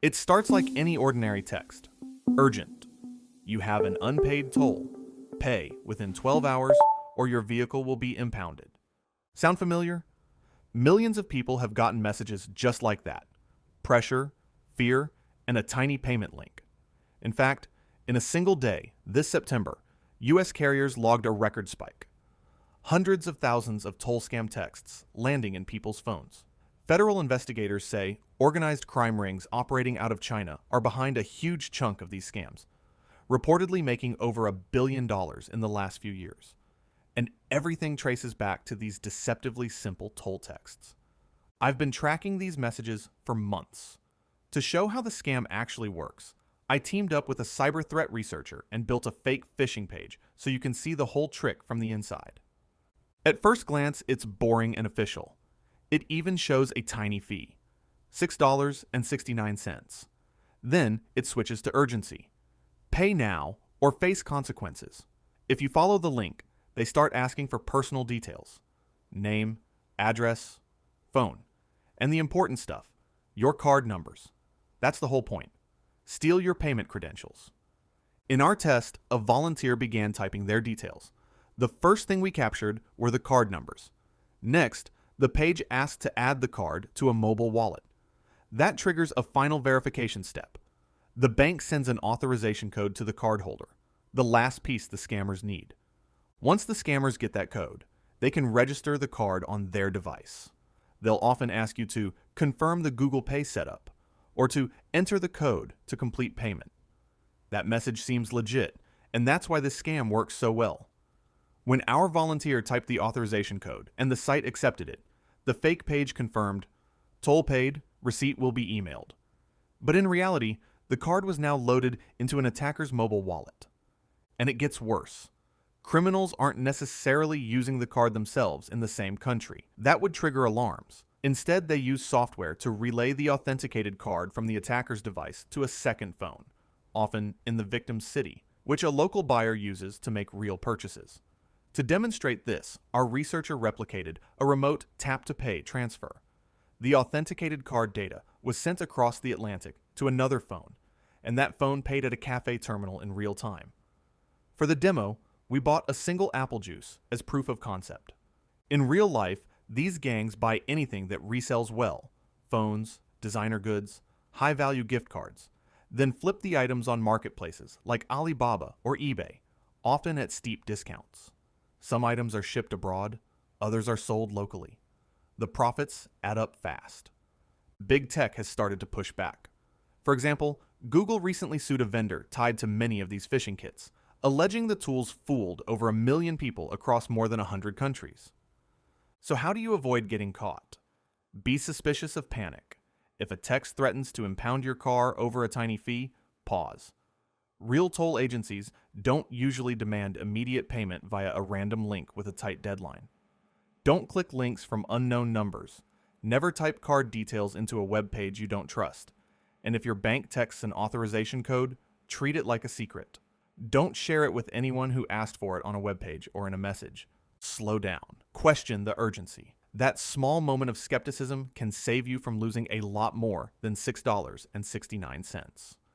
It starts like any ordinary text. Urgent. You have an unpaid toll. Pay within 12 hours or your vehicle will be impounded. Sound familiar? Millions of people have gotten messages just like that. Pressure, fear, and a tiny payment link. In fact, in a single day, this September, U.S. carriers logged a record spike. Hundreds of thousands of toll scam texts landing in people's phones. Federal investigators say organized crime rings operating out of China are behind a huge chunk of these scams, reportedly making over $1 billion in the last few years. And everything traces back to these deceptively simple toll texts. I've been tracking these messages for months. To show how the scam actually works, I teamed up with a cyber threat researcher and built a fake phishing page so you can see the whole trick from the inside. At first glance, it's boring and official. It even shows a tiny fee, $6.69. Then it switches to urgency. Pay now or face consequences. If you follow the link, they start asking for personal details, name, address, phone, and the important stuff, your card numbers. That's the whole point. Steal your payment credentials. In our test, a volunteer began typing their details. The first thing we captured were the card numbers. Next, the page asked to add the card to a mobile wallet. That triggers a final verification step. The bank sends an authorization code to the cardholder, the last piece the scammers need. Once the scammers get that code, they can register the card on their device. They'll often ask you to confirm the Google Pay setup or to enter the code to complete payment. That message seems legit, and that's why this scam works so well. When our volunteer typed the authorization code and the site accepted it, the fake page confirmed, "Toll paid, receipt will be emailed." But in reality, the card was now loaded into an attacker's mobile wallet. And it gets worse. Criminals aren't necessarily using the card themselves in the same country. That would trigger alarms. Instead, they use software to relay the authenticated card from the attacker's device to a second phone, often in the victim's city, which a local buyer uses to make real purchases. To demonstrate this, our researcher replicated a remote tap-to-pay transfer. The authenticated card data was sent across the Atlantic to another phone, and that phone paid at a cafe terminal in real time. For the demo, we bought a single apple juice as proof of concept. In real life, these gangs buy anything that resells well: phones, designer goods, high-value gift cards, then flip the items on marketplaces like Alibaba or eBay, often at steep discounts. Some items are shipped abroad, others are sold locally. The profits add up fast. Big tech has started to push back. For example, Google recently sued a vendor tied to many of these phishing kits, alleging the tools fooled over 1 million people across more than 100 countries. So how do you avoid getting caught? Be suspicious of panic. If a text threatens to impound your car over a tiny fee, pause. Real toll agencies don't usually demand immediate payment via a random link with a tight deadline. Don't click links from unknown numbers. Never type card details into a web page you don't trust. And if your bank texts an authorization code, treat it like a secret. Don't share it with anyone who asked for it on a web page or in a message. Slow down. Question the urgency. That small moment of skepticism can save you from losing a lot more than $6.69.